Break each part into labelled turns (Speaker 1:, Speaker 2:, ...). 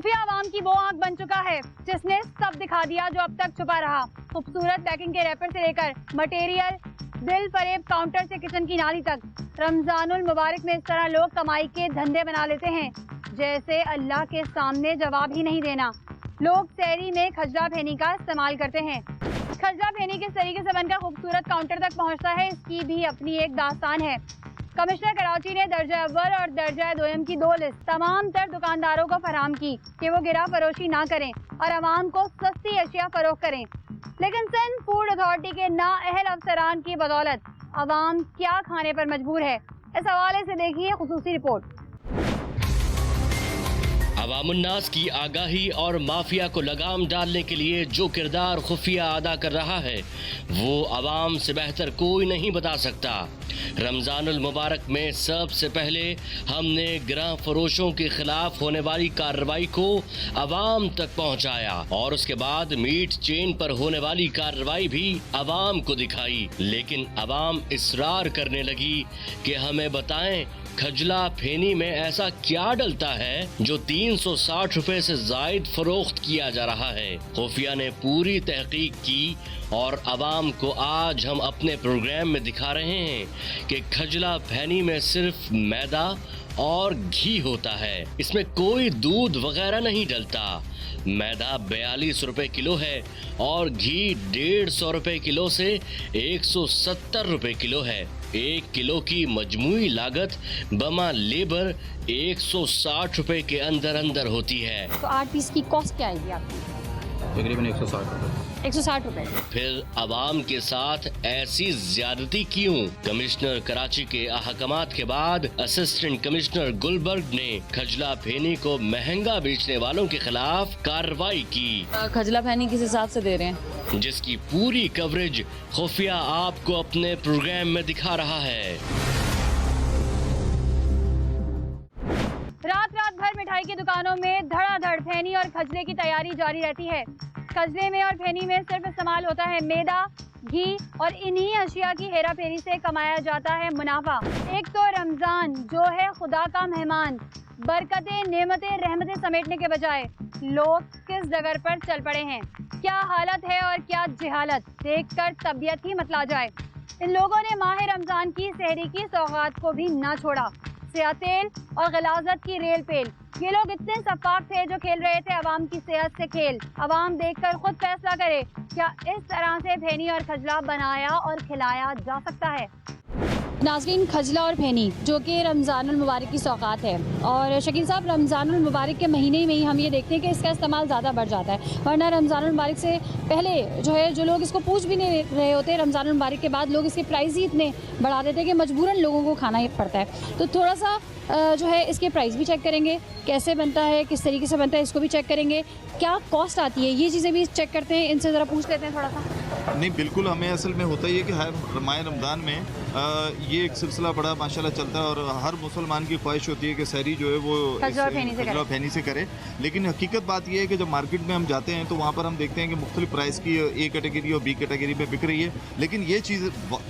Speaker 1: खुफिया आवाम की वो आंख बन चुका है जिसने सब दिखा दिया जो अब तक छुपा रहा। खूबसूरत पैकिंग के रैपर से लेकर मटेरियल, दिल फरेब काउंटर से किचन की नाली तक, रमजानुल मुबारक में इस तरह लोग कमाई के धंधे बना लेते हैं जैसे अल्लाह के सामने जवाब ही नहीं देना। लोग सहरी में खजला फेनी का इस्तेमाल करते हैं। खजला फेनी किस तरीके से बनकर खूबसूरत काउंटर तक पहुंचता है, इसकी भी अपनी एक दास्तान है। कमिश्नर कराची ने दर्जा अव्वल और दर्जा दोयम की 2 लिस्ट तमाम तर दुकानदारों को फराहम की कि वो गिरा फरोशी ना करें और आवाम को सस्ती अशिया फरोख्त करें। लेकिन सिंध फूड अथॉरिटी के नाअहल अफसरान की बदौलत आवाम क्या खाने पर मजबूर है, इस हवाले से देखिए खुसूसी रिपोर्ट।
Speaker 2: अवामुन्नास की आगाही और माफिया को लगाम डालने के लिए जो किरदार खुफिया अदा कर रहा है वो अवाम से बेहतर कोई नहीं बता सकता। रमजानुल मुबारक में सबसे पहले हमने गिरां फरोशों के खिलाफ होने वाली कार्रवाई को अवाम तक पहुंचाया और उसके बाद मीट चेन पर होने वाली कार्रवाई भी अवाम को दिखाई। लेकिन अवाम इसरार करने लगी कि हमें बताएं खजला फेनी में ऐसा क्या डलता है जो 360 रुपए से जायद फरोख्त किया जा रहा है। खुफिया ने पूरी तहकीक की और अवाम को आज हम अपने प्रोग्राम में दिखा रहे हैं कि खजला फेनी में सिर्फ मैदा और घी होता है, इसमें कोई दूध वगैरह नहीं डलता। मैदा 42 रुपए किलो है और घी 150 रुपए किलो से 170 रुपए किलो है। 1 किलो की मजमूई लागत बमा लेबर 160 रुपए के अंदर अंदर होती है।
Speaker 1: तो 8 पीस की कॉस्ट क्या आएगी आपकी?
Speaker 3: तकरीबन 160 रुपए।
Speaker 1: 160 रुपए।
Speaker 2: फिर अवाम के साथ ऐसी ज्यादती क्यों? कमिश्नर कराची के अहकामात के बाद असिस्टेंट कमिश्नर गुलबर्ग ने खजला फेनी को महंगा बेचने वालों के खिलाफ कार्रवाई की।
Speaker 4: खजला फेनी किस हिसाब से दे रहे हैं,
Speaker 2: जिसकी पूरी कवरेज खुफिया आपको अपने प्रोग्राम में दिखा रहा है।
Speaker 1: रात रात भर मिठाई की दुकानों में धड़ाधड़ फेनी और खजले की तैयारी जारी रहती है। खजले में और फेनी में सिर्फ इस्तेमाल होता है मैदा, घी और इन्हीं अशिया की हेरा फेरी से कमाया जाता है मुनाफा। एक तो रमजान जो है खुदा का मेहमान, बरकतें, नेमतें, रहमतें समेटने के बजाय लोग किस डगर पर चल पड़े हैं। क्या हालत है और क्या जिहालत, देखकर तबीयत ही मतला जाए। इन लोगों ने माह रमजान की सहरी की सौगात को भी ना छोड़ा। सिया तेल और गलाजत की रेल पेल, ये लोग इतने सफाक थे जो खेल रहे थे अवाम की सेहत से खेल। अवाम देखकर खुद फैसला करे क्या इस तरह से फेनी और खजला बनाया और खिलाया जा सकता है।
Speaker 4: नाज़रीन, खजला और फेनी जो कि रमज़ानुल मुबारक की सौगात है और शकील साहब रमज़ानुल मुबारक के महीने में ही हम ये देखते हैं कि इसका इस्तेमाल ज़्यादा बढ़ जाता है, वरना रमज़ानुल मुबारक से पहले जो है जो लोग इसको पूछ भी नहीं रहे होते, रमज़ानुल मुबारक के बाद लोग इसके प्राइस ही इतने बढ़ा देते हैं कि मजबूरन लोगों को खाना ही पड़ता है। तो थोड़ा सा जो है इसके प्राइस भी चेक करेंगे, कैसे बनता है, किस तरीके से बनता है, इसको भी चेक करेंगे, क्या कॉस्ट आती है, ये चीज़ें भी चेक करते हैं। इनसे ज़रा पूछ लेते हैं थोड़ा सा।
Speaker 5: नहीं, बिल्कुल, हमें असल में होता ही है कि हर माह रमज़ान में ये एक सिलसिला बड़ा माशाल्लाह चलता है और हर मुसलमान की ख्वाहिश होती है कि सहरी जो है वो
Speaker 1: खजला
Speaker 5: फेनी से करे। लेकिन हकीकत बात यह है कि जब मार्केट में हम जाते हैं तो वहाँ पर हम देखते हैं कि मुख्तलिफ प्राइस की ए कैटेगरी और बी कैटेगरी में बिक रही है। लेकिन ये चीज़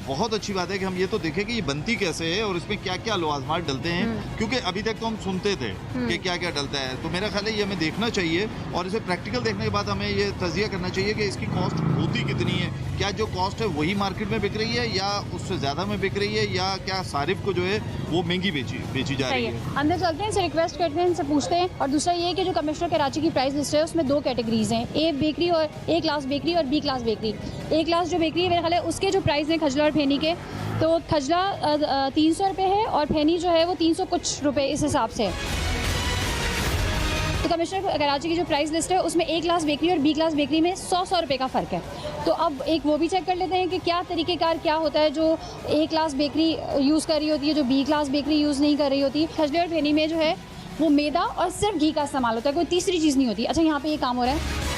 Speaker 5: बहुत अच्छी बात है कि हम ये तो देखें कि ये बनती कैसे है और इसमें क्या क्या लवाजमात डलते हैं, क्योंकि अभी तक तो हम सुनते थे कि क्या क्या डलता है। तो मेरा ख्याल है ये हमें देखना चाहिए और इसे प्रैक्टिकल देखने के बाद हमें ये तजिया करना चाहिए कि इसकी कॉस्ट होती कितनी है, क्या जो कॉस्ट है वही मार्केट में बिक रही है या उससे ज़्यादा में बिक रही है, या क्या सारिफ को जो है वो महंगी बेची जा रही है।
Speaker 4: अंदर चलते हैं, इनसे रिक्वेस्ट करते हैं, इनसे पूछते हैं। और दूसरा ये कि जो कमिश्नर कराची की प्राइस लिस्ट है उसमें 2 कैटेगरीज हैं, ए बेकरी और ए क्लास बेकरी और बी क्लास बेकरी। ए क्लास जो बेकरी है मेरे ख्याल है उसके जो प्राइस हैं खजला और फेनी के, तो खजला 300 रुपये है और फेनी जो है वो 300 कुछ रुपये इस हिसाब से है। तो कमिश्नर कराची की जो प्राइस लिस्ट है उसमें ए क्लास बेकरी और बी क्लास बेकरी में 100 रुपये का फ़र्क है। तो अब एक वो भी चेक कर लेते हैं कि क्या तरीक़ेकार क्या होता है जो ए क्लास बेकरी यूज़ कर रही होती है, जो बी क्लास बेकरी यूज़ नहीं कर रही होती। खजले और फेनी में जो है वो मैदा और सिर्फ घी का इस्तेमाल होता है, कोई तीसरी चीज़ नहीं होती। अच्छा, यहाँ पे ये काम हो रहा है।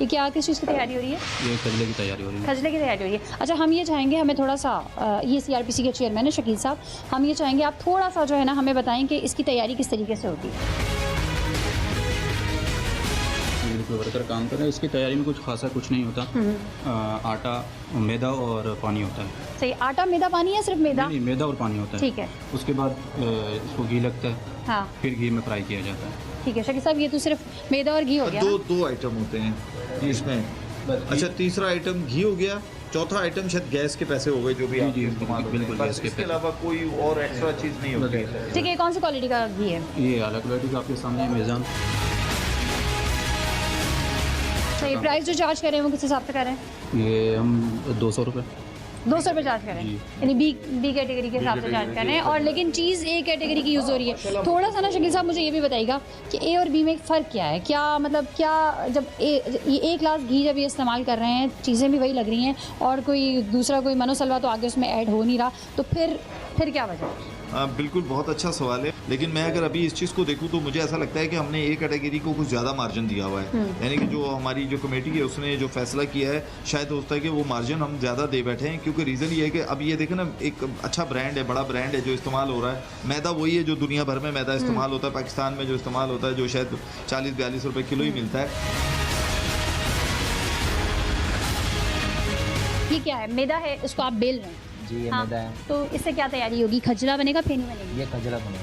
Speaker 4: ये क्या किस चीज़ की तैयारी हो रही है?
Speaker 3: ये खजले की तैयारी हो रही है।
Speaker 4: खजले की तैयारी हो रही है। अच्छा, हम ये चाहेंगे, हमें थोड़ा सा ये CRPC के चेयरमैन है शकील साहब, हम ये चाहेंगे आप थोड़ा सा जो है ना हमें बताएं कि इसकी तैयारी किस तरीके से होती है।
Speaker 3: वर्कर काम कर रहे हैं, इसकी तैयारी में कुछ खासा कुछ नहीं होता। आटा, मैदा और पानी होता है।
Speaker 4: सही, आटा मैदा पानी या सिर्फ मैदा?
Speaker 3: नहीं, मैदा और पानी होता है।
Speaker 4: ठीक है।
Speaker 3: उसके बाद इसको घी लगता है,
Speaker 4: हाँ
Speaker 3: फिर घी में फ्राई किया जाता है।
Speaker 4: ठीक है शकील साहब, ये तो सिर्फ मैदा और घी हो गया ना?
Speaker 5: दो आइटम होते हैं इसमें। अच्छा, तीसरा आइटम घी हो गया, चौथा आइटम शायद गैस के पैसे हो गए जो भी
Speaker 3: जी,
Speaker 5: आप
Speaker 3: जी,
Speaker 5: इस्तेमाल होते हैं।
Speaker 3: बिल्कुल,
Speaker 5: बस
Speaker 3: गैस के
Speaker 5: इसके
Speaker 3: पैसे।
Speaker 5: अलावा कोई और एक्स्ट्रा चीज़ नहीं होती है।
Speaker 4: ठीक है, कौन सी क्वालिटी का घी है?
Speaker 3: ये अलग क्वालिटी का आपके सामने है, मेज़ान।
Speaker 4: सही, प्राइस जो चार्ज कर रहे हैं वो किस हिसाब से कर रहे हैं?
Speaker 3: ये हम 200 रुपये।
Speaker 4: 200 रुपये चार्ज कर रहे हैं,
Speaker 3: जी।
Speaker 4: यानी बी कैटेगरी के हिसाब से चार्ज कर रहे हैं। और लेकिन चीज़ ए कैटेगरी की यूज़ हो रही है। थोड़ा सा ना शकील साहब मुझे ये भी बताइएगा कि ए और बी में फ़र्क क्या है? क्या मतलब क्या, जब ए क्लास घी जब ये इस्तेमाल कर रहे हैं, चीज़ें भी वही लग रही हैं और कोई दूसरा कोई मनोसलवा तो आगे उसमें ऐड हो नहीं रहा, तो फिर क्या वजह है?
Speaker 5: बिल्कुल, बहुत अच्छा सवाल है। लेकिन मैं अगर अभी इस चीज़ को देखूं तो मुझे ऐसा लगता है कि हमने ए कैटेगरी को कुछ ज़्यादा मार्जिन दिया हुआ है। यानी कि जो हमारी जो कमेटी है उसने जो फैसला किया है, शायद होता है कि वो मार्जिन हम ज़्यादा दे बैठे हैं, क्योंकि रीज़न ये है कि अब ये देखें ना, एक अच्छा ब्रांड है, बड़ा ब्रांड है जो इस्तेमाल हो रहा है। मैदा वही है जो दुनिया भर में मैदा इस्तेमाल होता है, पाकिस्तान में जो इस्तेमाल होता है, जो शायद 40-42 रुपये किलो ही मिलता है।
Speaker 4: ये क्या है? मैदा है, इसको आप बेल रहे हैं?
Speaker 6: जी, ये
Speaker 4: हाँ,
Speaker 6: मैदा है।
Speaker 4: तो इससे क्या तैयारी होगी? खजला बनेगा, फेनी बनेगी?
Speaker 6: ये खजला बनेगा।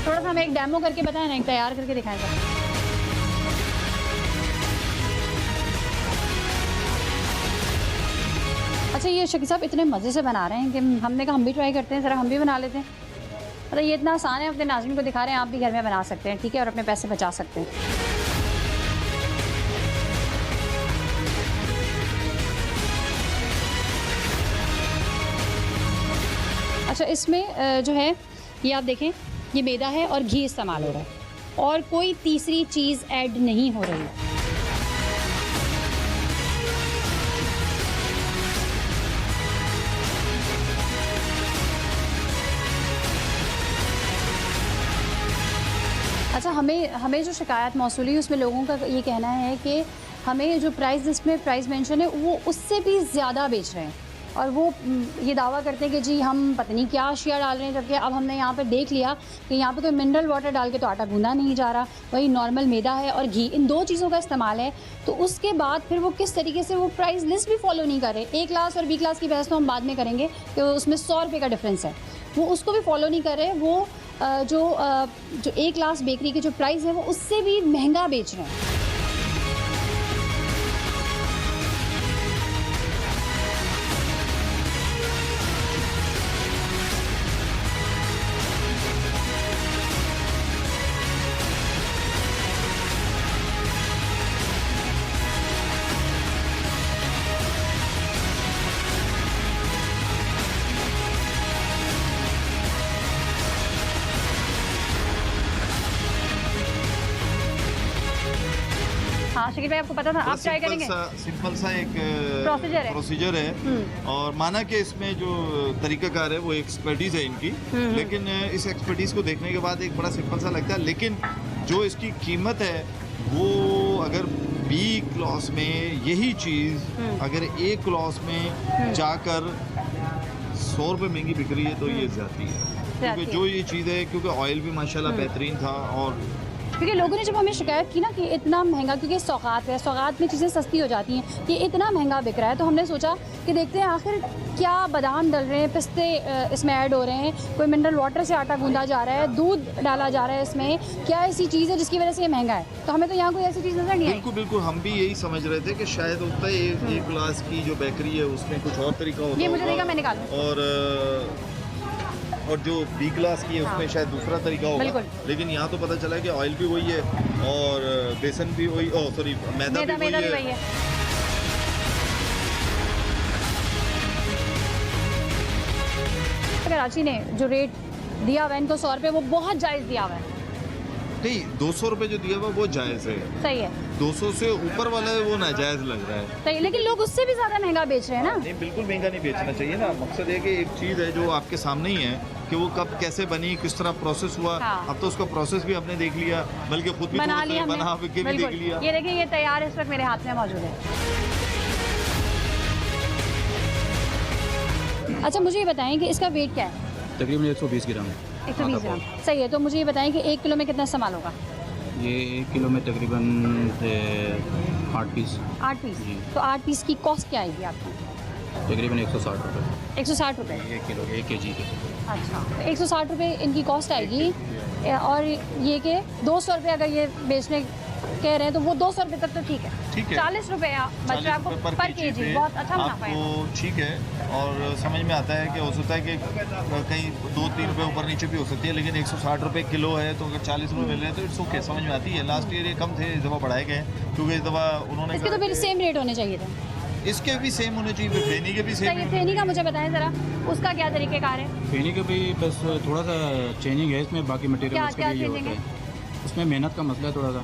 Speaker 4: थोड़ा सा हमें एक डेमो करके बताएं ना, एक तैयार करके दिखाएं जरा। अच्छा, ये शकील साहब इतने मज़े से बना रहे हैं कि हमने कहा हम भी ट्राई करते हैं, ज़रा हम भी बना लेते हैं। मतलब ये इतना आसान है, अपने नाज़रीन को दिखा रहे हैं, आप भी घर में बना सकते हैं, ठीक है, और अपने पैसे बचा सकते हैं। अच्छा, इसमें जो है ये आप देखें, ये मैदा है और घी इस्तेमाल हो रहा है और कोई तीसरी चीज़ ऐड नहीं हो रही। अच्छा, हमें जो शिकायत मौसूली है उसमें लोगों का ये कहना है कि हमें जो प्राइस लिस्ट में प्राइस मेंशन है वो उससे भी ज़्यादा बेच रहे हैं, और वो ये दावा करते हैं कि जी हम पता नहीं क्या अशिया डाल रहे हैं, जबकि अब हमने यहाँ पे देख लिया कि यहाँ पे कोई मिनरल वाटर डाल के तो आटा गूंदा नहीं जा रहा, वही नॉर्मल मैदा है और घी, इन दो चीज़ों का इस्तेमाल है। तो उसके बाद फिर वो किस तरीके से वो प्राइस लिस्ट भी फॉलो नहीं कर रहे। ए क्लास और बी क्लास की बहस तो हम बाद में करेंगे कि उसमें 100 रुपये का डिफरेंस है, वो उसको भी फॉलो नहीं कर रहे। वो जो ए क्लास बेकरी की जो प्राइस है वो उससे भी महंगा बेच रहे हैं। हाँ शकील भाई, आपको पता था, आप ट्राई करेंगे?
Speaker 5: सिंपल सा एक
Speaker 4: प्रोसीजर है।
Speaker 5: और माना कि इसमें जो तरीकाकार है वो एक्सपर्टीज है इनकी, लेकिन इस एक्सपर्टीज को देखने के बाद एक बड़ा सिंपल सा लगता है, लेकिन जो इसकी कीमत है वो अगर बी क्लॉस में यही चीज़ अगर ए क्लॉस में जाकर 100 रुपये महंगी बिक रही है तो ये ज़्यादती है। क्योंकि जो ये चीज़ है, क्योंकि ऑयल भी माशाल्लाह बेहतरीन था, और
Speaker 4: क्योंकि लोगों ने जब हमें शिकायत की ना कि इतना महंगा, क्योंकि सौगात है, सौगात में चीज़ें सस्ती हो जाती हैं, कि इतना महंगा बिक रहा है, तो हमने सोचा कि देखते हैं आखिर क्या बादाम डल रहे हैं, पिस्ते इसमें ऐड हो रहे हैं, कोई मिनरल वाटर से आटा गूंदा जा रहा है, दूध डाला जा रहा है इसमें, क्या ऐसी चीज़ है जिसकी वजह से ये महंगा है। तो हमें तो यहाँ कोई ऐसी चीज़ नज़र नहीं आई।
Speaker 5: बिल्कुल बिल्कुल, हम भी यही समझ रहे थे कि शायद होता है एक क्लास की जो बेकरी है उसमें कुछ और तरीका होता है,
Speaker 4: ये मुझे देगा, मैं निकालूं।
Speaker 5: और जो बी क्लास की है उसमें शायद दूसरा तरीका होगा।
Speaker 4: बिल्कुल।
Speaker 5: लेकिन यहाँ तो पता चला कि ऑयल भी वही है और बेसन भी वही, सॉरी मैदा भी वही है।
Speaker 4: कराची ने जो रेट दिया हुआ है इनको 100 रुपये, वो बहुत जायज़ दिया हुआ है।
Speaker 5: नहीं, 200 रुपये जो दिया हुआ वो जायज़ है,
Speaker 4: सही है।
Speaker 5: 200 से ऊपर वाला है वो नाजायज़ लग रहा है।
Speaker 4: सही, लेकिन लोग उससे भी ज़्यादा महंगा बेच रहे हैं ना।
Speaker 5: नहीं, बिल्कुल महंगा नहीं बेचना चाहिए ना। मकसद है कि एक चीज़ है जो आपके सामने ही है, कि वो कब कैसे बनी, किस तरह प्रोसेस हुआ।
Speaker 1: हाँ।
Speaker 5: अब तो उसका प्रोसेस भी हमने देख लिया, बल्कि खुद भी
Speaker 1: बना
Speaker 5: थोड़ा
Speaker 1: लिया
Speaker 5: सा बना
Speaker 1: हमने।
Speaker 5: के भी देख
Speaker 1: बिल्कुल।
Speaker 5: लिया।
Speaker 1: ये देखिए, ये तैयार इस वक्त मेरे हाथ में मौजूद है।
Speaker 4: अच्छा, मुझे ये बताएं कि इसका वेट क्या है?
Speaker 3: तकरीबन 120 ग्राम है।
Speaker 1: 120 ग्राम।
Speaker 4: सही है, तो मुझे ये बताएं कि 1 किलो में कितना इस्तेमाल होगा?
Speaker 3: ये 1 किलो में तकरीबन 8 पीस,
Speaker 4: 8 पीस।
Speaker 3: जी।
Speaker 4: तो 8 पीस की कॉस्ट क्या आएगी आपको?
Speaker 3: तकरीबन 160 रुपये
Speaker 4: 160 रुपये।
Speaker 3: 1 किलो 1 kg के।
Speaker 4: अच्छा, तो 160 रुपये इनकी कॉस्ट आएगी। और ये कि 200 रुपये अगर ये बेचने कह रहे हैं तो वो 200 रुपये तक तो ठीक है।
Speaker 5: ठीक है।
Speaker 1: 40 रुपए बच रहा है आपको पर केजी।
Speaker 5: पे
Speaker 1: बहुत अच्छा मुनाफा है।
Speaker 5: आपको ठीक है। और समझ में आता है कि हो सकता है कि कहीं 2-3 रुपए ऊपर नीचे भी हो सकती है, लेकिन 160 रुपए किलो है तो अगर 40 रुपए मिल रहे हैं तो इट्स ओके, समझ में आती है। लास्ट ईयर ये कम थे, इस दफ़ा बढ़ाए गए क्योंकि इस दफ़ा उन्होंने
Speaker 4: इसके तो फिर सेम रेट होने चाहिए थे।
Speaker 5: इसके भी सेम होने चाहिए, फिर फेनी के भी सेम।
Speaker 1: सही है, फेनी का मुझे बताएं ज़रा, उसका क्या तरीक़ेकार है?
Speaker 3: फेनी का भी बस थोड़ा सा चेंजिंग है इसमें, बाकी मटेरियल
Speaker 1: क्या-
Speaker 3: उसका
Speaker 1: क्या
Speaker 3: भी ये
Speaker 1: changing
Speaker 3: होता है। उसमें मेहनत का मसला है थोड़ा सा,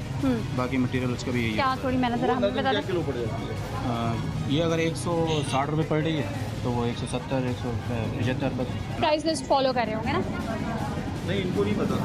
Speaker 3: बाकी मटेरियल उसका भी यही
Speaker 1: क्या
Speaker 3: है।
Speaker 1: थोड़ी मेहनत ज़रा हमें बता दें।
Speaker 5: किलो पड़ जाती है?
Speaker 3: ये अगर 160 रुपये पड़ रही है तो वो 170 175 तक।
Speaker 1: प्राइस लिस्ट फॉलो कर रहे होंगे ना?
Speaker 5: नहीं, इनको नहीं पता।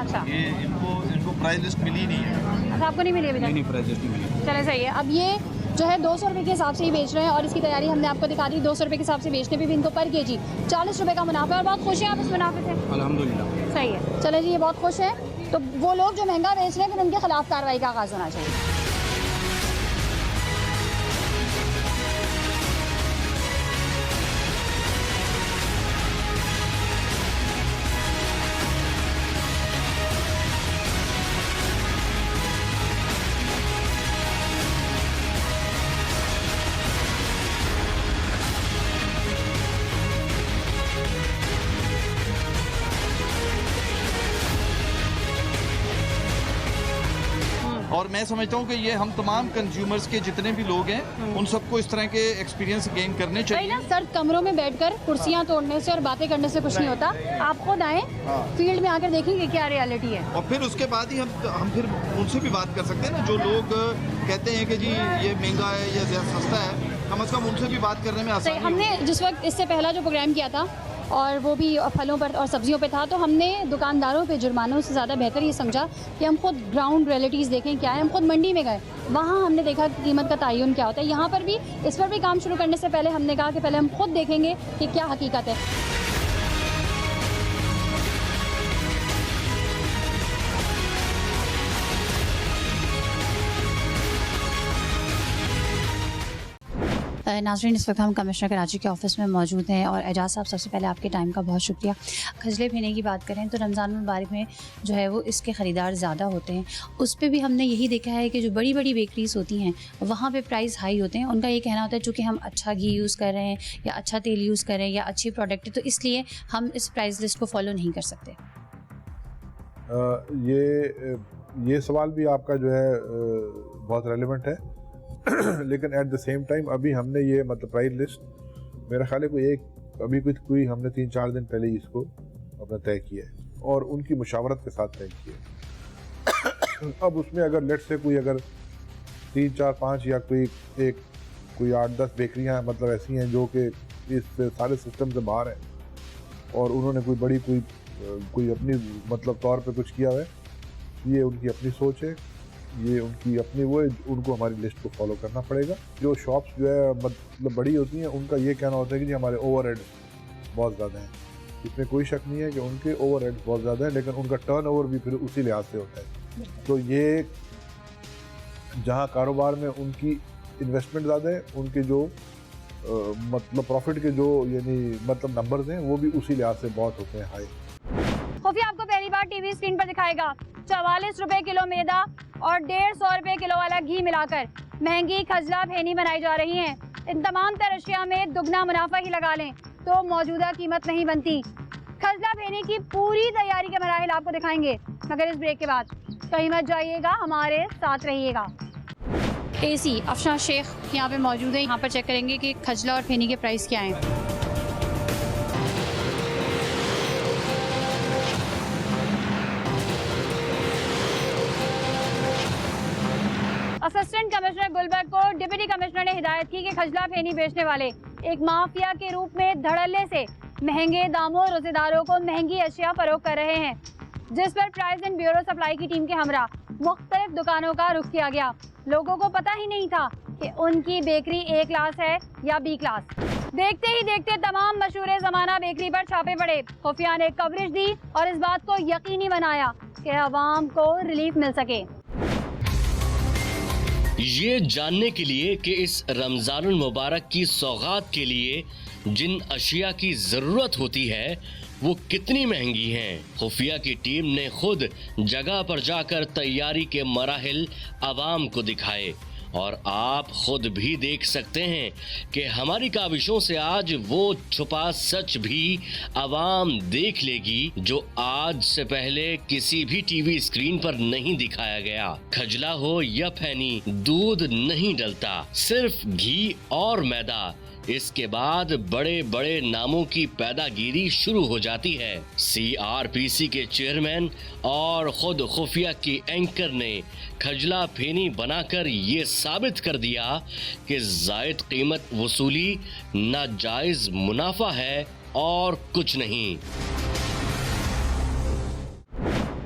Speaker 1: अच्छा,
Speaker 5: ये इनको प्राइस लिस्ट मिली नहीं है।
Speaker 1: अच्छा आपको नहीं मिली अभी
Speaker 3: नहीं
Speaker 1: तक?
Speaker 3: नहीं, प्राइस लिस्ट नहीं मिली।
Speaker 1: चले, सही है।
Speaker 4: अब ये जो है 200 रुपये के हिसाब से ही बेच रहे हैं और इसकी तैयारी हमने आपको दिखा दी। 200 रुपये के हिसाब से बेचने पे भी इनको पर केजी 40 रुपये का मुनाफा है और बहुत खुश हैं आप इस मुनाफे से?
Speaker 3: अल्हम्दुलिल्लाह।
Speaker 1: सही है।
Speaker 4: चले जी, ये बहुत खुश हैं। तो वो लोग जो महंगा बेच रहे हैं फिर उनके खिलाफ कार्रवाई का आगाज़ होना चाहिए।
Speaker 5: और मैं समझता हूँ कि ये हम तमाम कंज्यूमर्स के जितने भी लोग हैं उन सबको इस तरह के एक्सपीरियंस गेन करने
Speaker 4: भाई
Speaker 5: चाहिए।
Speaker 4: ना, सर्द कमरों में बैठकर कुर्सियां तोड़ने से और बातें करने से कुछ नहीं होता। आप खुद आए,
Speaker 5: हाँ।
Speaker 4: फील्ड में आकर देखेंगे क्या रियलिटी है।
Speaker 5: और फिर उसके बाद ही हम फिर उनसे भी बात कर सकते हैं ना, जो लोग कहते हैं कि जी ये महंगा है या ज़्यादा सस्ता है, कम अज़ कम उनसे भी बात करने में
Speaker 4: सही,
Speaker 5: आसानी
Speaker 4: हमने जिस वक्त इससे पहला जो प्रोग्राम किया था और वो भी फलों पर और सब्जियों पे था, तो हमने दुकानदारों पे जुर्मानों से ज़्यादा बेहतर ये समझा कि हम खुद ग्राउंड रियलिटीज़ देखें क्या है। हम खुद मंडी में गए, वहाँ हमने देखा कि कीमत का तयन क्या होता है। यहाँ पर भी इस पर भी काम शुरू करने से पहले हमने कहा कि पहले हम खुद देखेंगे कि क्या हकीकत है। नाज़रीन, इस वक्त हम कमिश्नर कराची के ऑफिस में मौजूद हैं और एजाज साहब, सबसे पहले आपके टाइम का बहुत शुक्रिया। खजले फेने की बात करें तो रमज़ान मुबारक में जो है वो इसके ख़रीदार ज़्यादा होते हैं। उस पर भी हमने यही देखा है कि जो बड़ी बड़ी बेकरीज़ होती हैं वहाँ पे प्राइस हाई होते हैं। उनका ये कहना होता है चूँकि हम अच्छा घी यूज़ कर रहे हैं या अच्छा तेल यूज़ कर रहे हैं या अच्छी प्रोडक्ट है, तो इसलिए हम इस प्राइस लिस्ट को फॉलो नहीं कर सकते।
Speaker 6: ये सवाल भी आपका जो है बहुत रेलेवेंट है लेकिन एट द सेम टाइम अभी हमने ये मतलब प्राइस लिस्ट मेरा ख्याल है कोई हमने 3-4 दिन पहले ही इसको अपना तय किया है और उनकी मुशावरत के साथ तय किया है। अब उसमें अगर लेट से कोई अगर 3-4-5 या कोई 8-10 बेकरियां मतलब ऐसी हैं जो कि इस सारे सिस्टम से बाहर हैं और उन्होंने कोई अपनी मतलब तौर पे कुछ किया है, ये उनकी अपनी सोच है, ये उनकी अपनी वो है, उनको हमारी लिस्ट को फॉलो करना पड़ेगा। जो शॉप्स जो है मतलब बड़ी होती हैं उनका ये कहना होता है कि जी हमारे ओवरहेड बहुत ज़्यादा हैं। इसमें कोई शक नहीं है कि उनके ओवरहेड बहुत ज़्यादा है, लेकिन उनका टर्नओवर भी फिर उसी लिहाज से होता है। तो ये जहाँ कारोबार में उनकी इन्वेस्टमेंट ज़्यादा है, उनके जो मतलब प्रॉफिट के जो यानी मतलब नंबर्स हैं वो भी उसी लिहाज से बहुत होते हैं हाई।
Speaker 1: खुफिया आपको पहली बार टीवी स्क्रीन पर दिखाएगा 44 रुपए किलो मैदा और 150 रुपए किलो वाला घी मिलाकर महंगी खजला फेनी बनाई जा रही है। इन तमाम तरशिया में दुगना मुनाफा ही लगा लें तो मौजूदा कीमत नहीं बनती। खजला फेनी की पूरी तैयारी के मराहिल आपको दिखाएंगे, मगर इस ब्रेक के बाद कहीं मत जाइएगा, हमारे साथ रहिएगा।
Speaker 4: एसी अफशान शेख यहाँ पे मौजूद है, यहाँ पर चेक करेंगे कि खजला और फेनी के प्राइस क्या हैं।
Speaker 1: असिस्टेंट कमिश्नर गुलबर्ग को डिप्टी कमिश्नर ने हिदायत की कि खजला फेनी बेचने वाले एक माफिया के रूप में धड़ल्ले से महंगे दामों रोजेदारों को महंगी अशिया फरोख्त कर रहे हैं, जिस पर प्राइस एंड ब्यूरो सप्लाई की टीम के हमरा मुख्तलिफ दुकानों का रुख किया गया। लोगों को पता ही नहीं था कि उनकी बेकरी ए क्लास है या बी क्लास। देखते ही देखते तमाम मशहूर ज़माना बेकरी पर छापे पड़े। खुफिया ने कवरेज दी और इस बात को यकीनी बनाया कि अवाम को रिलीफ मिल सके।
Speaker 2: ये जानने के लिए कि इस रमजानुल मुबारक की सौगात के लिए जिन अशिया की ज़रूरत होती है वो कितनी महंगी हैं, खुफिया की टीम ने खुद जगह पर जाकर तैयारी के मराहिल आवाम को दिखाए और आप खुद भी देख सकते हैं कि हमारी काविशों से आज वो छुपा सच भी आवाम देख लेगी जो आज से पहले किसी भी टीवी स्क्रीन पर नहीं दिखाया गया। खजला हो या फैनी, दूध नहीं डलता, सिर्फ घी और मैदा। इसके बाद बड़े बड़े नामों की पैदागिरी शुरू हो जाती है। CRPC के चेयरमैन और खुद खुफिया की एंकर ने खजला फेनी बनाकर ये साबित कर दिया कि जायद कीमत वसूली नाजायज मुनाफा है और कुछ नहीं।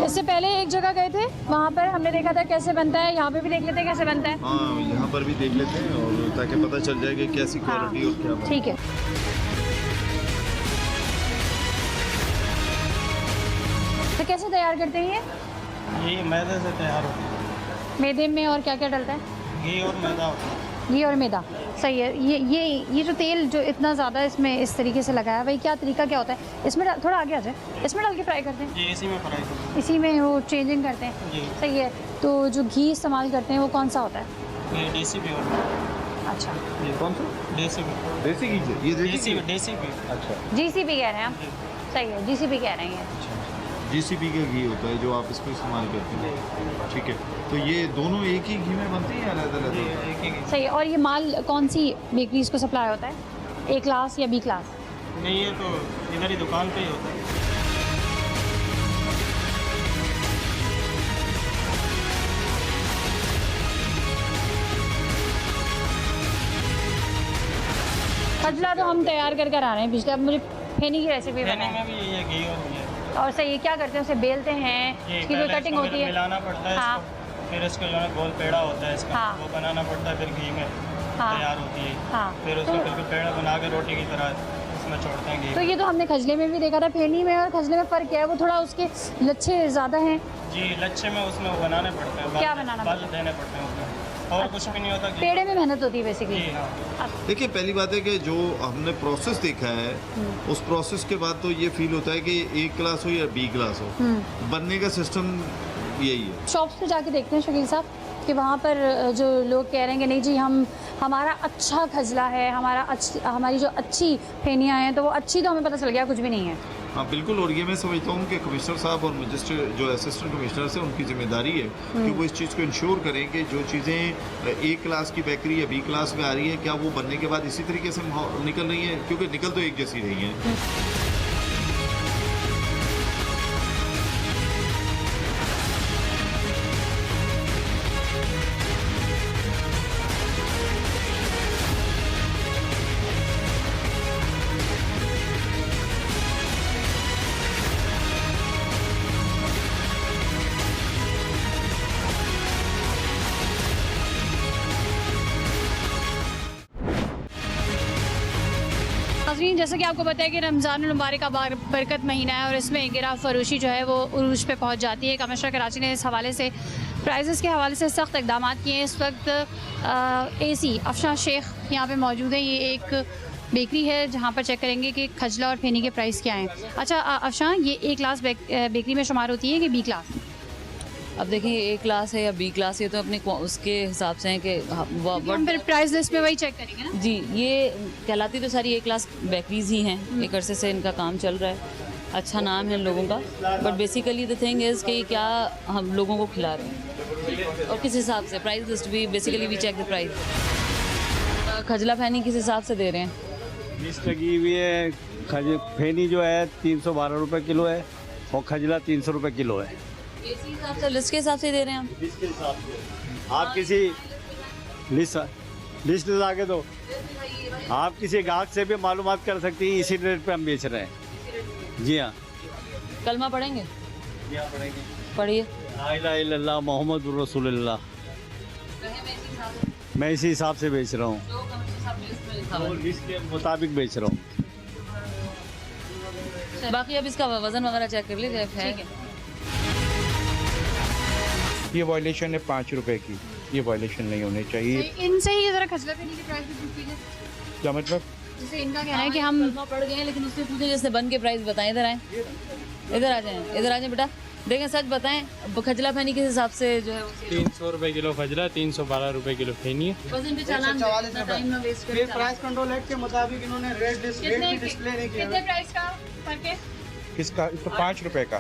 Speaker 4: इससे पहले एक जगह गए थे, वहाँ पर हमने देखा था कैसे बनता है, यहाँ पे भी देख लेते हैं कैसे बनता है।
Speaker 5: हाँ, यहाँ पर भी देख लेते हैं और ताकि पता चल जाए कि कैसी क्वालिटी और क्या।
Speaker 4: ठीक है। तो कैसे तैयार करते हैं
Speaker 7: ये मैदे से तैयार होती है।
Speaker 4: मैदे में और क्या क्या डलता है?
Speaker 7: घी और मैदा होता है।
Speaker 4: घी और मैदा, सही है। ये जो तेल जो इतना ज़्यादा इसमें इस तरीके से लगाया, भाई क्या तरीका क्या होता है इसमें? थोड़ा आगे आ जाए, इसमें डाल के फ्राई करते हैं।
Speaker 7: जी, इसी में फ्राई करते हैं।
Speaker 4: इसी में वो चेंजिंग करते हैं।
Speaker 7: जी।
Speaker 4: सही है। तो जो घी इस्तेमाल करते हैं वो कौन सा होता है?
Speaker 7: ये देसी भी होता है।
Speaker 4: अच्छा,
Speaker 5: ये कौन सा?
Speaker 7: देसी भी।
Speaker 5: देसी घी से? ये
Speaker 7: देसी भी।
Speaker 5: अच्छा,
Speaker 1: GCP कह रहे हैं आप? सही है, GCP कह रहे हैं ये।
Speaker 5: GCP का घी होता है जो आप इसको इस्तेमाल करते हैं। ठीक है, तो ये दोनों एक ही घी में बनती है अलग अलग?
Speaker 7: एक ही घी।
Speaker 4: सही है। और ये माल कौन सी बेकरीज को सप्लाई होता है, A क्लास या B क्लास?
Speaker 7: नहीं, ये तो इधर ही दुकान पे ही होता है।
Speaker 4: खजला तो हम तैयार कर कर आ रहे हैं पिछले। अब मुझे फेनी की रेसिपी
Speaker 7: फेनी
Speaker 4: बताएं।
Speaker 7: में भी ये घी और ये
Speaker 1: और सही है, क्या करते हैं? उसे बेलते हैं,
Speaker 7: ये
Speaker 1: इसकी कोई
Speaker 7: पहले
Speaker 1: कटिंग
Speaker 7: इसको
Speaker 1: होती है?
Speaker 7: मिलाना पड़ता है
Speaker 1: हाँ।
Speaker 7: इसको, फिर इसको जो है गोल पेड़ा होता है इसका,
Speaker 1: हाँ।
Speaker 7: वो बनाना पड़ता है, फिर घी में
Speaker 1: हाँ।
Speaker 7: तैयार होती है।
Speaker 1: हाँ।
Speaker 7: फिर उसको
Speaker 1: तो-
Speaker 7: बिल्कुल पेड़ा बना के रोटी की तरह उसमें छोड़ते हैं घी।
Speaker 4: तो ये तो हमने खजले में भी देखा था। फेनी में और खजले में फ़र्क क्या है? वो थोड़ा उसके लच्छे ज़्यादा हैं।
Speaker 7: जी, लच्छे में उसमें वो बनाने पड़ते हैं।
Speaker 1: क्या
Speaker 7: बल-
Speaker 1: बनाना
Speaker 7: बल देने पड़ते हैं उसमें, और कुछ भी नहीं होता। घी-
Speaker 4: पेड़े में मेहनत होती है बेसिकली।
Speaker 7: जी हाँ।
Speaker 5: देखिए, पहली बात है कि जो हमने प्रोसेस देखा है उस प्रोसेस के बाद तो ये फील होता है कि A क्लास हो या B क्लास हो, बनने का सिस्टम यही है।
Speaker 4: शॉप्स पे जाके देखते हैं शकील साहब कि वहाँ पर जो लोग कह रहे हैं कि नहीं जी हमारा अच्छा खजला है, हमारी जो अच्छी फेनियाँ हैं, तो वो अच्छी तो हमें पता चल गया कुछ भी नहीं है।
Speaker 5: हाँ बिल्कुल, और ये मैं समझता हूँ कि कमिश्नर साहब और मजिस्ट्रेट जो असिस्टेंट कमिश्नर है उनकी जिम्मेदारी है कि वो इस चीज़ को इंश्योर करें कि जो चीज़ें A क्लास की बेकरी या B क्लास में आ रही है, क्या वो बनने के बाद इसी तरीके से निकल रही हैं, क्योंकि निकल तो एक जैसी रही हैं।
Speaker 4: नाज़रीन, जैसा कि आपको पता है कि रमज़ानुल मुबारक का बरकत महीना है और इसमें गिरा फरोशी जो है वो उरूज पे पहुंच जाती है। कमिश्नर कराची ने इस हवाले से प्राइसेस के हवाले से सख्त इक़दाम किए हैं। इस वक्त AC अफशान शेख यहाँ पे मौजूद है। ये एक बेकरी है जहाँ पर चेक करेंगे कि खजला और फेनी के प्राइस क्या हैं। अच्छा अफशान, ये A क्लास बेकरी में शुमार होती है कि B क्लास?
Speaker 8: अब देखिए A क्लास है या B क्लास, ये तो अपने उसके हिसाब से है कि
Speaker 4: हम फिर प्राइस लिस्ट में वही चेक करेंगे ना।
Speaker 8: जी, ये कहलाती तो सारी A क्लास बेकरीज ही हैं। एक अरसे से इनका काम चल रहा है, अच्छा नाम है इन लोगों का, but basically the thing is कि क्या हम लोगों को खिला रहे हैं और किस हिसाब से। प्राइस लिस्ट भी basically we check the price. Khajla pheni किस हिसाब से दे रहे हैं?
Speaker 9: लिस्ट लगी हुई है। फेनी जो है 312 रुपये किलो है और खजला 300 रुपये किलो है।
Speaker 8: इसी हिसाब से लिस्ट के हिसाब से दे रहे हैं हम।
Speaker 9: लिस्ट के हिसाब से आप किसी लिस्ट लिस्ट ला के दो। आप किसी ग्राहक से भी मालूमात कर सकती हैं, इसी रेट पे हम बेच रहे हैं। जी हाँ।
Speaker 8: कलमा पढ़ेंगे? पढ़िए।
Speaker 9: ला इलाहा इल्लल्लाह मोहम्मद रसूलुल्लाह। मैं इसी हिसाब से बेच रहा हूँ, तो लिस्ट के मुताबिक बेच रहा हूँ।
Speaker 8: बाकी अब इसका वजन वगैरह चेक कर लीजिए। है
Speaker 10: ये वायलेशन है 5 रुपए की, ये वायलेशन नहीं होनी चाहिए।
Speaker 4: इनसे ही जरा खजला पेनी की प्राइस पूछ लीजिए।
Speaker 10: क्या मतलब?
Speaker 4: जैसे इनका कहना है कि हम
Speaker 8: कलमा पढ़ गए हैं, लेकिन उससे पूछे जैसे बन के प्राइस बताएं। इधर आए, इधर आ जाएं, इधर आ जाएं बेटा। देखें सच बताएं, खजला फैनी किस हिसाब से जो है
Speaker 7: 300 रुपए किलो खजला, 312 रुपए किलो फेनी है।
Speaker 8: वजन पे चालान दे, टाइम ना वेस्ट करें।
Speaker 9: प्राइस कंट्रोल एक्ट के मुताबिक इन्होंने रेट डिस्प्ले नहीं किया।
Speaker 4: कितने प्राइस का फर्क है?
Speaker 10: किसका? तो 5 रुपए का,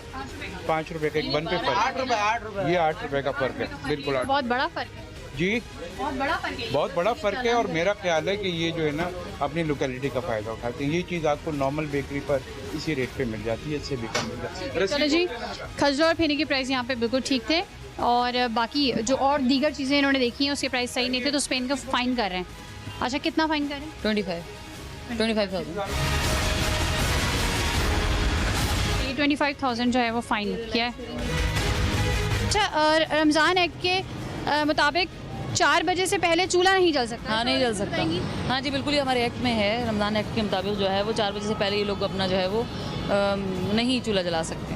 Speaker 10: 5 रुपए का एक बन पे फर्क।
Speaker 9: 8 रुपए।
Speaker 10: ये 8 रुपए का फर्क है, बिल्कुल 8।
Speaker 4: बहुत बड़ा फर्क है।
Speaker 10: जी
Speaker 4: बहुत बड़ा फर्क है।
Speaker 10: बहुत बड़ा फर्क है। और मेरा ख्याल है कि ये जो है ना अपनी लोकेलिटी का फ़ायदा उठाते हैं। ये चीज़ आपको नॉर्मल बेकरी पर इसी रेट पे मिल जाती है, इससे भी कम मिल जाती है।
Speaker 4: चलो जी, खजूर और फेनी के प्राइस यहाँ पे बिल्कुल ठीक थे, और बाकी जो और दीगर चीज़ें इन्होंने देखी हैं उसके प्राइस सही नहीं थे, तो उस पर इनका फ़ाइन कर रहे हैं। अच्छा, कितना फ़ाइन कर रहे हैं?
Speaker 8: 25,000।
Speaker 4: 25,000 जो है वो फ़ाइन किया है। अच्छा, और रमज़ान एक्ट के मुताबिक 4 बजे से पहले चूल्हा नहीं जल सकता?
Speaker 8: हाँ, नहीं जल सकता। हाँ जी बिल्कुल, ये हमारे एक्ट में है। रमज़ान एक्ट के मुताबिक जो है वो 4 बजे से पहले ये लोग अपना जो है वो नहीं चूल्हा जला सकते।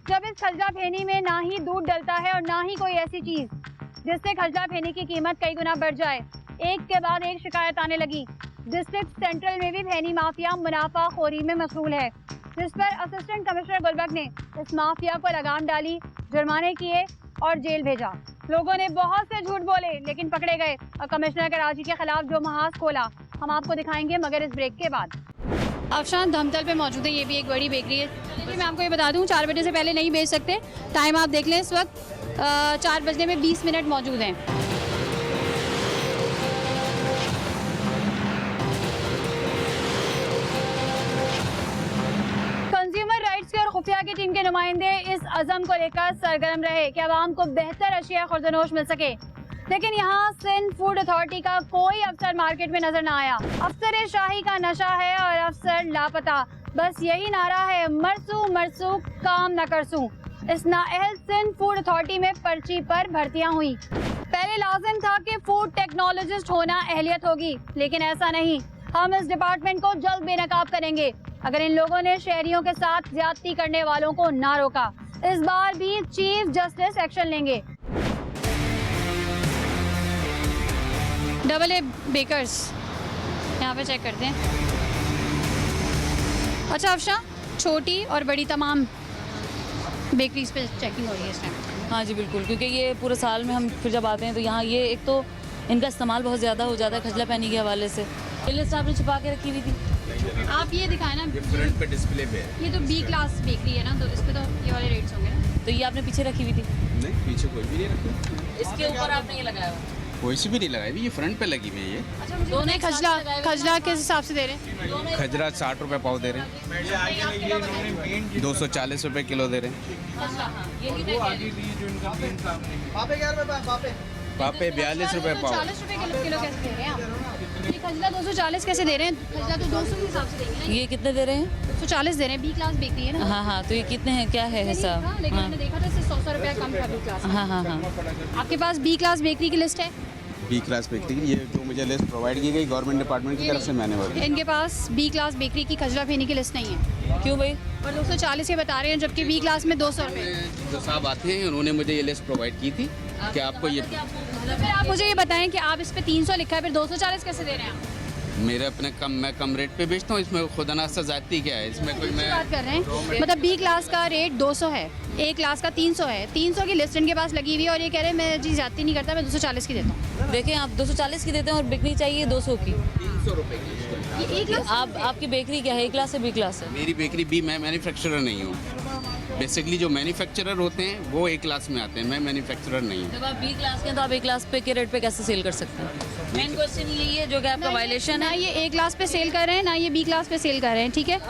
Speaker 1: जब इस खजला फेनी में ना ही दूध डलता है और ना ही कोई ऐसी चीज जिससे खजला फेनी की कीमत कई गुना बढ़ जाए, एक के बाद एक शिकायत आने लगी। डिस्ट्रिक्ट सेंट्रल में भी फेनी माफिया मुनाफाखोरी में मशगूल है, जिस पर असिस्टेंट कमिश्नर गुलबर्ग ने इस माफिया को लगाम डाली, जुर्माने किए और जेल भेजा। लोगों ने बहुत से झूठ बोले लेकिन पकड़े गए और कमिश्नर कराची के खिलाफ जो महाज खोला हम आपको दिखाएंगे, मगर इस ब्रेक के बाद।
Speaker 4: अफशान धमतल पे मौजूद है, ये भी एक बड़ी बेकरी है। चलिए मैं आपको ये बता दूं, 4 बजे से पहले नहीं बेच सकते। टाइम आप देख लें, इस वक्त 4 बजने में 20 मिनट मौजूद हैं।
Speaker 1: कंज्यूमर राइट्स की और खुफिया की टीम के नुमाइंदे इस अज़म को लेकर सरगर्म रहे कि आवाम को बेहतर अशिया खुर्दनोश मिल सके, लेकिन यहाँ सिंध फूड अथॉरिटी का कोई अफसर मार्केट में नजर न आया। अफसर शाही का नशा है और अफसर लापता, बस यही नारा है, मरसू मरसू काम न करसू। इस नाअहल सिंध फूड अथॉरिटी में पर्ची पर भर्तियां हुई। पहले लाजिम था कि फूड टेक्नोलॉजिस्ट होना अहलियत होगी, लेकिन ऐसा नहीं। हम इस डिपार्टमेंट को जल्द बेनकाब करेंगे अगर इन लोगों ने शहरियों के साथ ज्यादती करने वालों को ना रोका। इस बार भी चीफ जस्टिस एक्शन लेंगे।
Speaker 4: AA बेकर्स यहाँ पे चेक करते हैं। अच्छा अफशा, छोटी और बड़ी तमाम बेकरीज पे चेकिंग हो रही है इस टाइम?
Speaker 8: हाँ जी बिल्कुल, क्योंकि ये पूरे साल में हम फिर जब आते हैं तो यहाँ ये एक तो इनका इस्तेमाल बहुत ज़्यादा हो जाता है खजला पैनी के हवाले से। ये लिस्ट आपने छुपा के रखी हुई थी।
Speaker 4: आप ये दिखाएं ना,
Speaker 10: फ्रंट पे डिस्प्ले पे है।
Speaker 4: ये तो B क्लास बेकरी है ना, तो इस पे तो ये वाले रेट्स होंगे ना।
Speaker 8: तो ये आपने पीछे रखी हुई थी?
Speaker 10: नहीं, पीछे कोई भी नहीं रखा।
Speaker 8: इसके ऊपर आपने ये लगाया हुआ?
Speaker 10: कोई सी भी नहीं लगाई, ये फ्रंट पे लगी हुई है। ये
Speaker 4: अच्छा, दोनों खजला किस हिसाब से दे रहे हैं?
Speaker 10: खजरा 60 रुपए पाव दे रहे हैं, 240 रुपए किलो दे रहे हैं। पापे 42 रुपए पाव।
Speaker 4: 40 रुपए किलो कैसे दे रहे हैं आप? ये खजला 240 कैसे दे रहे हैं? खजला तो 200 के हिसाब से देंगे ना।
Speaker 8: ये कितने दे रहे हैं?
Speaker 4: 240 दे रहे हैं। B क्लास बेकरी है ना।
Speaker 8: हाँ हाँ, तो ये कितने हैं, क्या है हिसाब?
Speaker 4: हाँ, लेकिन मैंने देखा था इससे 100 रुपया कम था B क्लास।
Speaker 8: हाँ हाँ हाँ।
Speaker 4: आपके पास B क्लास बेकरी की लिस्ट है?
Speaker 10: बी क्लास बेकरी की ये जो मुझे लिस्ट प्रोवाइड की गई गवर्नमेंट डिपार्टमेंट की तरफ से, मैंने वो दी।
Speaker 4: इनके पास B क्लास बेकरी की खजला फेनी की लिस्ट नहीं है।
Speaker 8: क्यों भाई?
Speaker 4: और 240 के बता रहे हैं, जबकि B क्लास में 200 रुपये।
Speaker 10: जो साहब आते हैं उन्होंने मुझे ये लिस्ट प्रोवाइड की थी कि आपको ये,
Speaker 4: तो फिर आप मुझे ये बताएं कि आप इस पे 300 लिखा है, फिर 240 कैसे दे रहे हैं आप?
Speaker 10: मेरे अपने मैं कम रेट पे बेचता हूँ, इसमें खुदा नास्ता जाती क्या है, इसमें कोई मैं
Speaker 4: बात कर रहे हैं। मतलब B क्लास का रेट 200 है, A क्लास का 300 है। 300 की लिस्ट इनके पास लगी हुई है और ये कह रहे हैं मैं जी जाती नहीं करता, मैं 240 की देता हूँ।
Speaker 8: देखें, आप 240 की देते हैं और बिकनी चाहिए 200 की।
Speaker 10: 300 रुपए की।
Speaker 4: ये A क्लास
Speaker 8: आप आपकी बेकरी क्या है, A क्लास है B क्लास है?
Speaker 10: मेरी बेकरी भी, मैं मैन्युफैक्चरर नहीं हूँ। बेसिकली जो मैन्युफैक्चरर होते हैं वो A क्लास में आते हैं, मैं मैन्युफैक्चरर नहीं हूँ।
Speaker 8: जब आप B क्लास के हैं तो आप A क्लास पे के रेट पे कैसे सेल कर सकते हैं? मेन क्वेश्चन यही है जो कि आपका वायलेशन
Speaker 4: ना
Speaker 8: है।
Speaker 4: ये A क्लास पे सेल कर रहे हैं, ना ये B क्लास पे सेल कर रहे हैं, ठीक है।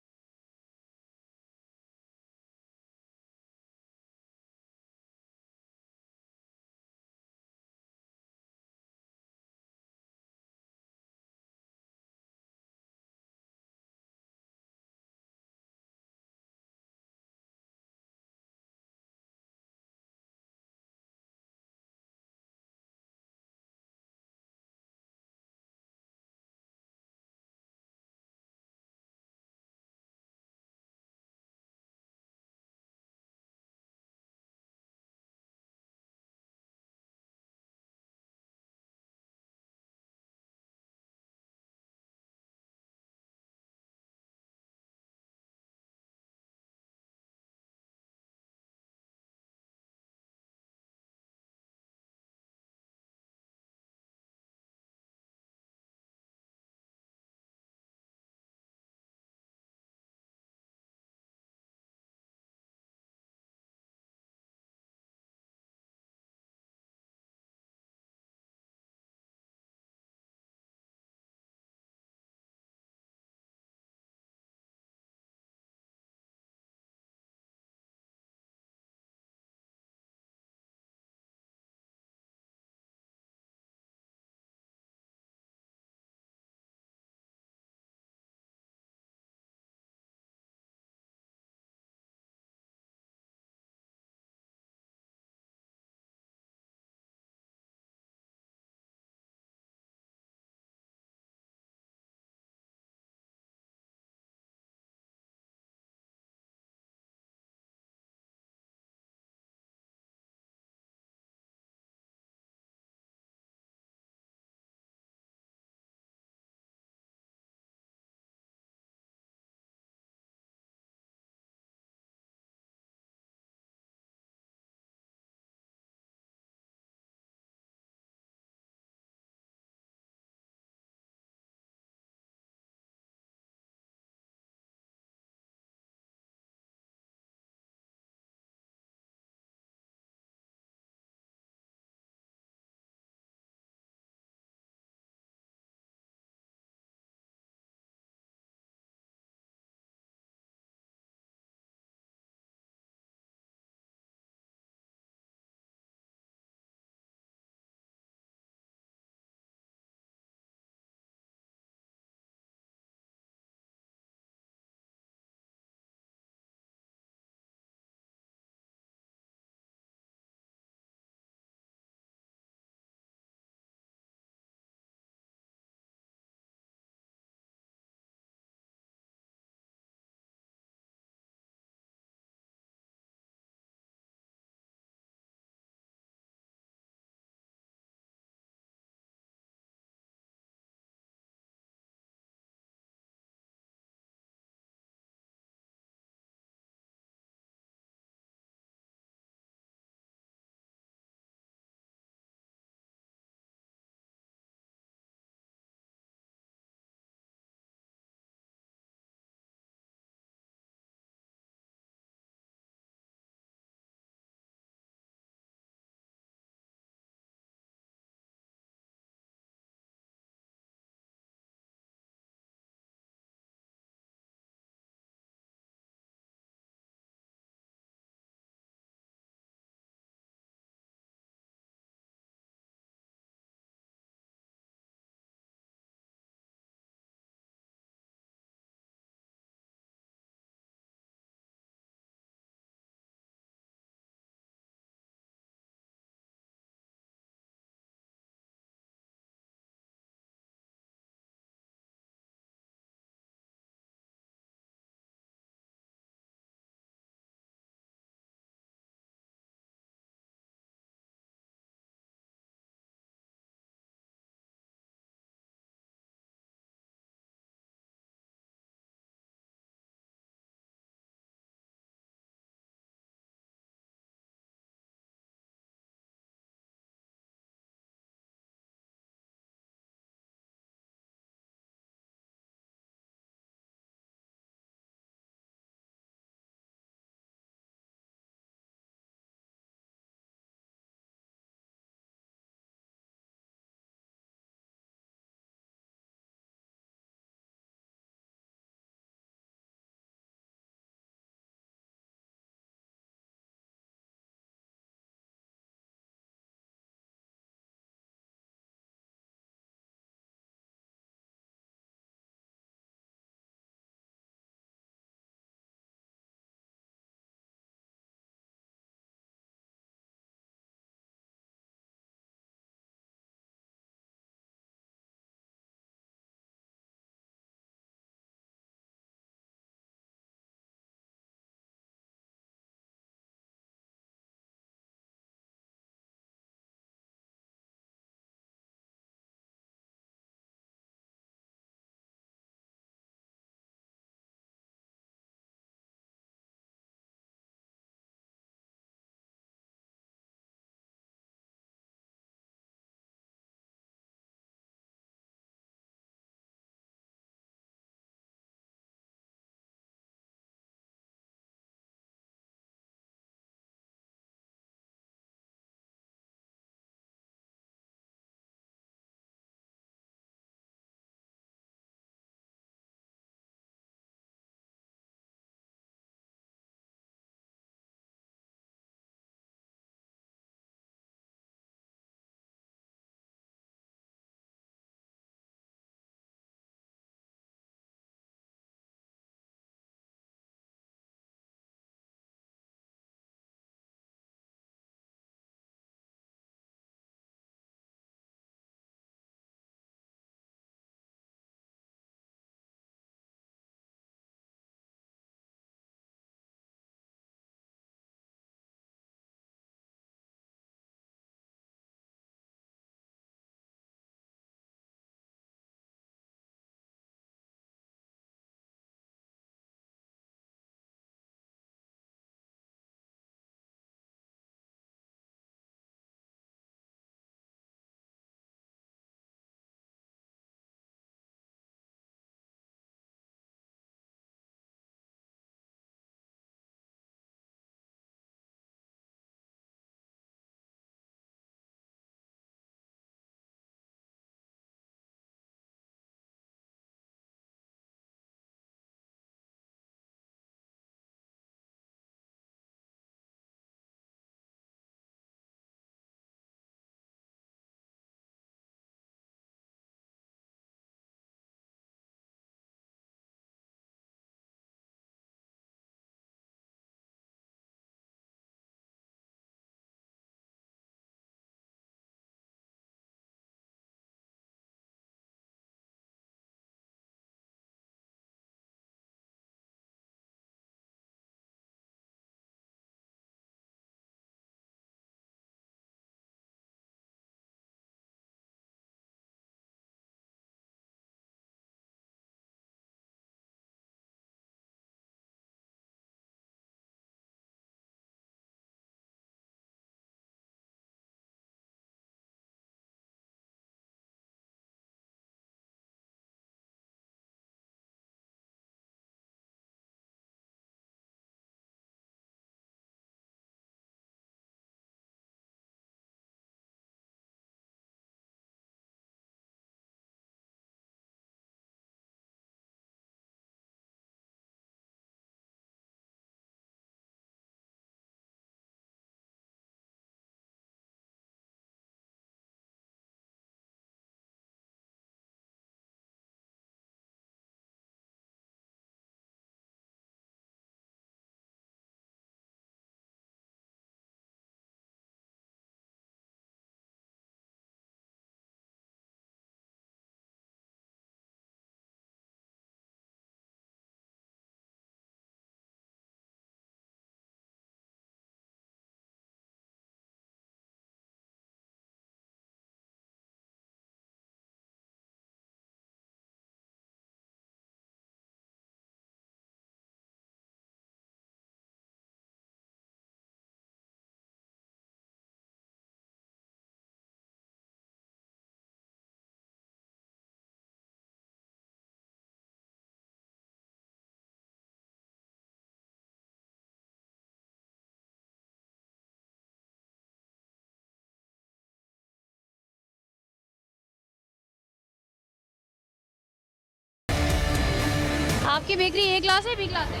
Speaker 4: आपकी बेकरी ए क्लास है बी क्लास है?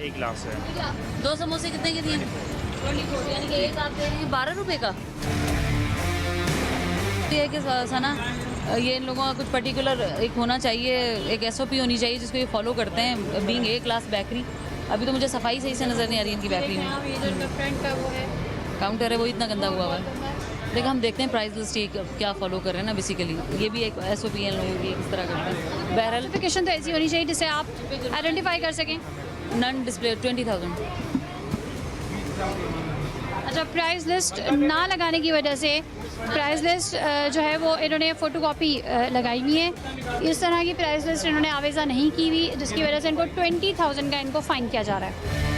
Speaker 7: एक ग्लास है।
Speaker 8: 2 समोसे कितने के दिए? 24, यानी कि एक आप दे रहे हैं 12 रुपए का। ये है कि सना ये इन लोगों का कुछ पर्टिकुलर एक होना चाहिए, एक SOP होनी चाहिए जिसको ये फॉलो करते हैं। बीइंग ए क्लास बेकरी, अभी तो मुझे सफाई सही से नज़र नहीं आ रही इनकी बेकरी में।
Speaker 4: ये जो फ्रंट का वो है
Speaker 8: काउंटर है वो इतना गंदा हुआ है। देखिए हम देखते हैं प्राइस लिस्ट क्या फॉलो कर रहे हैं ना, बेसिकली ये भी एक SOP है इन लोगों की, इस तरह करते हैं। बहरहाल
Speaker 4: सर्टिफिकेशन तो ऐसी होनी चाहिए जिससे आप आइडेंटिफाई कर सकें।
Speaker 8: नन डिस्प्ले 20,000।
Speaker 4: अच्छा, प्राइस लिस्ट ना लगाने की वजह से प्राइस लिस्ट जो है वो इन्होंने फ़ोटोकॉपी लगाई हुई है। इस तरह की प्राइस लिस्ट इन्होंने आवेज़ा नहीं की हुई, जिसकी वजह से इनको 20,000 का इनको फ़ाइन किया जा रहा है।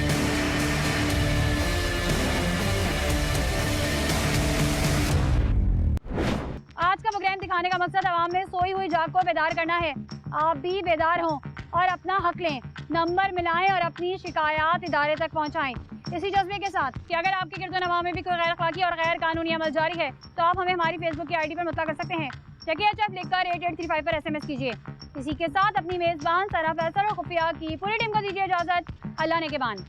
Speaker 1: आज का प्रोग्राम दिखाने का मकसद आवाम में सोई हुई जाग को बेदार करना है। आप भी बेदार हों और अपना हक लें, नंबर मिलाएं और अपनी शिकायत इदारे तक पहुंचाएं। इसी जज्बे के साथ कि अगर आपके गिरदोनवा में भी कोई गैर अखलाकी और गैर कानूनी अमल जारी है तो आप हमें हमारी फेसबुक की ID पर मुतला कर सकते हैं। HF लिखकर 8835 पर SMS कीजिए। इसी के साथ अपनी मेज़बान सरा फैसल और खुफिया की पूरी टीम को दीजिए इजाज़त। अल्लाह ने के बान।